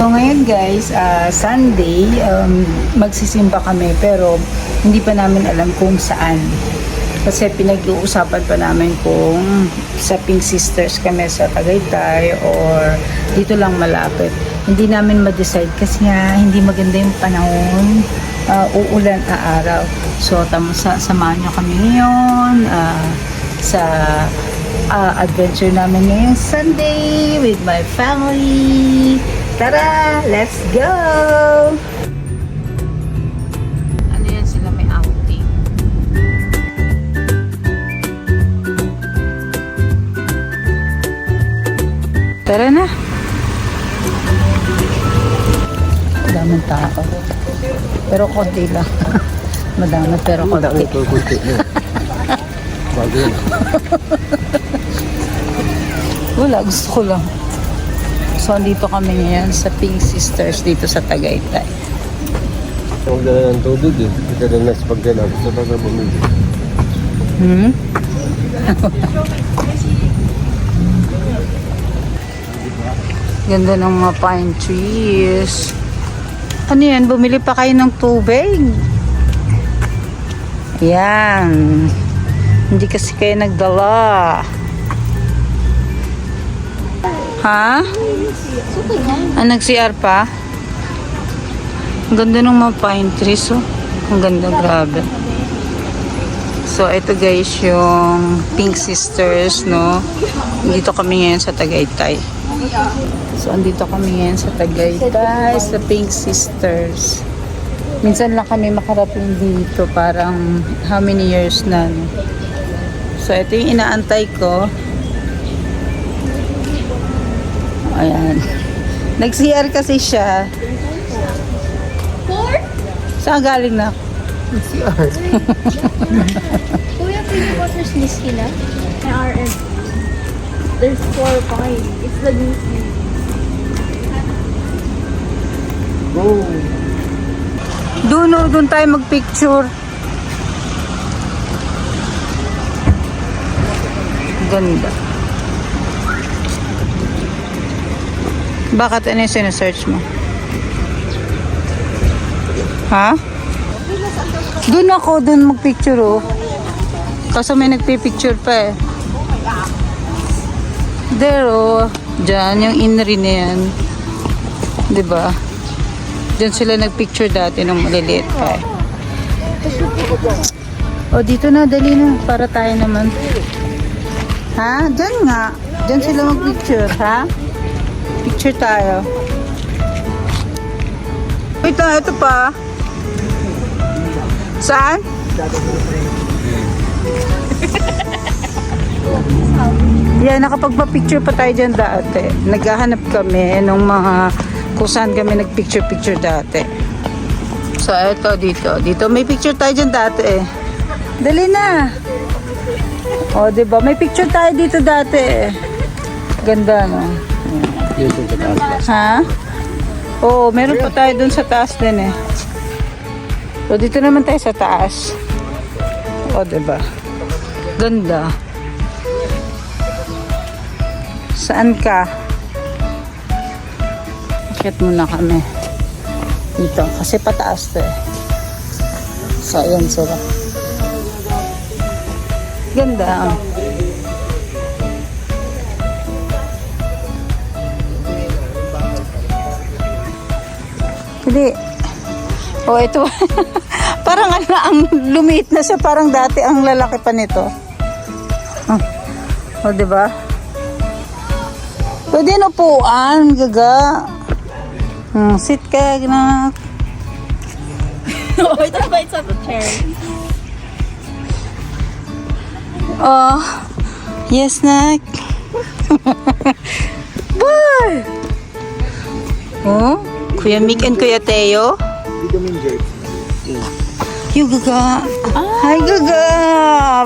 So ngayon guys, Sunday, magsisimba kami pero hindi pa namin alam kung saan. Kasi pinag-uusapan pa namin kung sa Pink Sisters kami sa Tagaytay or dito lang malapit. Hindi namin ma-decide kasi nga hindi maganda yung panahon, uulan araw. So samahan nyo kami ngayon sa adventure namin ngayong Sunday with my family. Tara, let's go! Ano yan sila, may outing. Tara na. Madaming tao. Pero konti lang. Madami pero konti. Bago yan. Wala, gusto ko lang. So, andito kami ngayon sa Pink Sisters dito sa Tagaytay. Huwag na ng tubig eh. Ika na sa pagdala. Gusto na na bumili. Ganda ng mga pine trees. Ano yan? Bumili pa kayo ng tubig? Yan. Hindi kasi kayo nagdala. Ha? Nag-CR pa? Ang ganda ng mga pine trees, oh. Ang ganda, grabe. So, ito guys, yung Pink Sisters, no? Dito kami ngayon sa Tagaytay. So, andito kami ngayon sa Tagaytay, sa Pink Sisters. Minsan lang kami makarating dito, parang how many years na, no? So, ito yung inaantay ko. Ayan. Nag-CR kasi siya. Saan galing na? CR. Kuya, pwede po sa Sliski na? May RM. There's 4 pa kayo. It's the new series. Go! Doon tayo magpicture. Ganda. Bakit ano yung sinesearch mo? Ha? Doon magpicture, oh. Kaso may nagpipicture pa eh. There, oh. Diyan, yung inri na yan. Diba? Diyan sila nagpicture dati nung maliliit pa eh. O, dito na, dali na. Para tayo naman. Ha? Diyan nga. Diyan sila magpicture, ha? Picture tayo. Wait lang, ito pa. Saan? Yeah, nakapagpa-picture pa tayo dyan dati. Naghahanap kami ng mga kung saan kami nagpicture-picture dati. So, ito dito. Dito, may picture tayo dyan dati eh. Dali na. O, diba? May picture tayo dito dati eh. Ganda, no? Dito sa taas. Ha? Oo, meron pa tayo dun sa taas din eh. So, dito naman tayo sa taas. O, diba? Ganda. Saan ka? Akit muna kami. Dito. Kasi pataas to eh. So, ayan sila. Ganda. Hindi. Oh, ito. Parang ang lumiit na siya. Parang dati ang lalaki pa nito. Oh, diba? Pwede na upuan, gaga. Sit ka na. No, it's on the chair. Oh, yes, nak. Boy! Oh, Kuya Mick and Kuya Teo. You, Gaga. Hi, Gaga.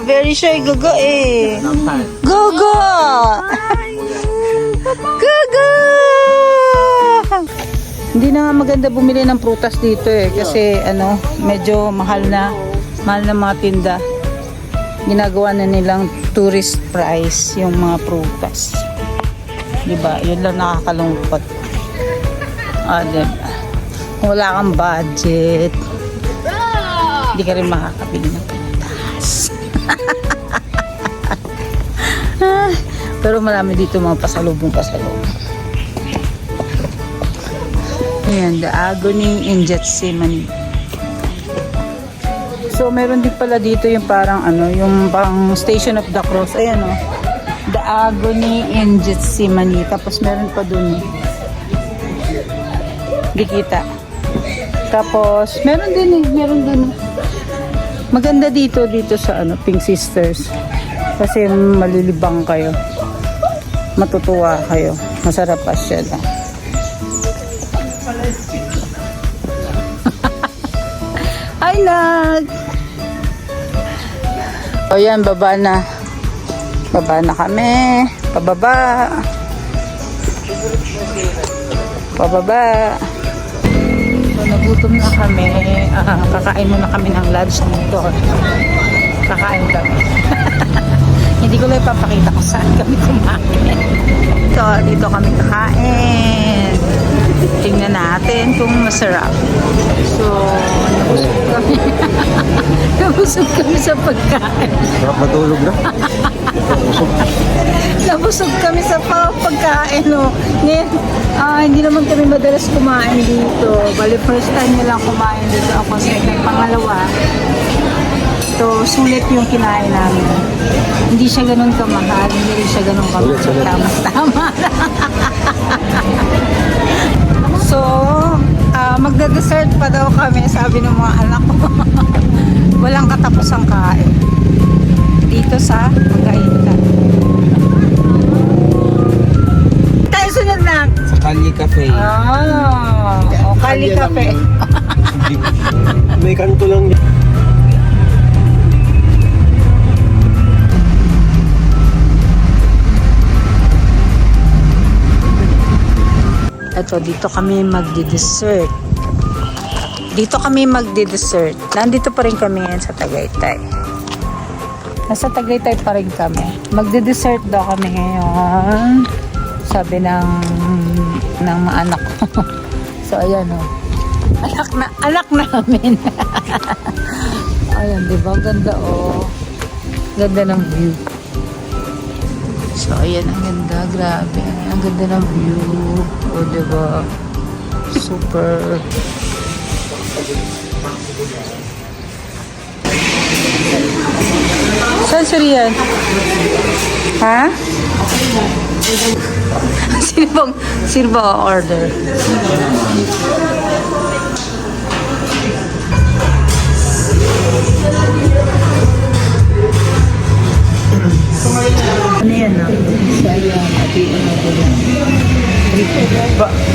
Very shy, Gaga eh. Gaga! Gaga! Hindi na nga maganda bumili ng prutas dito eh. Kasi medyo mahal na mga tinda. Ginagawa na nilang tourist price yung mga prutas. Diba? Yun lang nakakalungkot. Diba? Kung wala kang budget, hindi ka rin makakabili ng pintas. Pero marami dito mga pasalubong. Ayan, The Agony in Gethsemane. So, meron din pala dito yung parang yung pang Station of the Cross. Ayan o. The Agony in Gethsemane. Tapos meron pa dun. Di kita. Tapos, meron dun. Maganda dito sa Pink Sisters. Kasi malilibang kayo. Matutuwa kayo. Masarap pa siya na. Hi, Nag! O yan, baba na. Baba na kami. Pababa. So, nagutom na kami. Kakain muna kami ng lunch dito. Kakain kami. Hindi ko lang ipapakita kung saan kami kumain. Dito kami kakain. Tingnan natin kung masarap. So, nabusog kami sa pagkain. Sarap matulog na. Nabusog kami sa pagkain. No? Ngayon, hindi naman kami madalas kumain dito. Bali, first time nyo lang kumain dito. Ako second, pangalawa. So, sulit yung kinain namin. Hindi siya ganun kamahal. Hindi rin siya ganun kamahal. Tama. So, magda-dessert pa daw kami, sabi ng mga anak ko. Walang katapusang kain. Dito sa Magkainta. Tayo sunod na. Sa Kali Cafe. Kali Cafe. May kanto lang. Ito, dito kami magdi-dessert. Nandito pa rin kami ngayon sa Tagaytay. Nasa Tagaytay pa rin kami. Magdi-dessert daw kami ngayon. Sabi ng mga anak ko. So, ayan o. Anak namin. Ayan, diba? Ganda o. Ganda ng view. So, ayan, ang ganda. Grabe. Ang ganda ng view. O, diba? Super. Saan sir yan? Ha? Sino ba order? Ano yan na?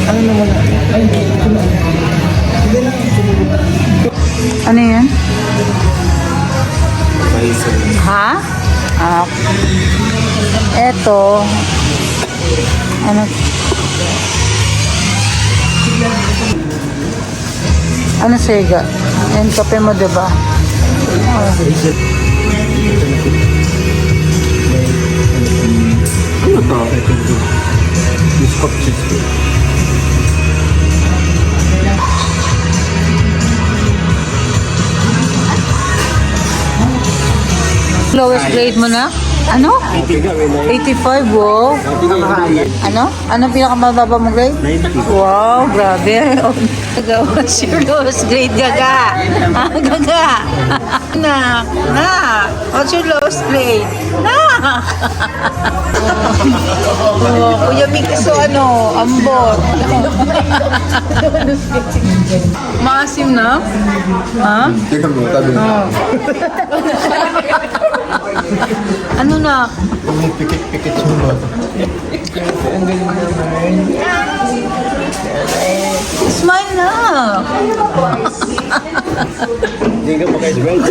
Ano naman? Ano yan? Ha? Eto. Ano? Ano sega? Yan, kape mo, diba? Ano to? Biscuit cheesecake. Lowest grade mo na? Ano? 85, wow. Ano? Anong pinakamababa mong grade? 90. Wow, grabe. What's your lowest grade, Gaga? Gaga? Na. What's your lowest grade? Na. Kuya Mickey, so ambot. Maasim na? Ha? Teka mo, tabi na. Ano na? Pikit-pikit siya ba? Smile na! Hindi ka maka-smile.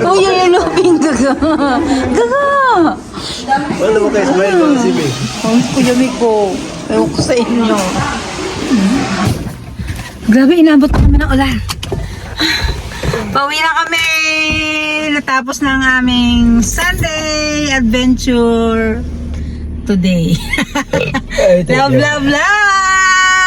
Uy, yung luping Gaga! Gaga! Wala maka-smile ba si May? Ang Kuya Miko, ewan ko sa inyo. Grabe, inabot pa kami ng ulan. Pauwi na kami! Natapos na ang aming Sunday adventure today. Love, love, love!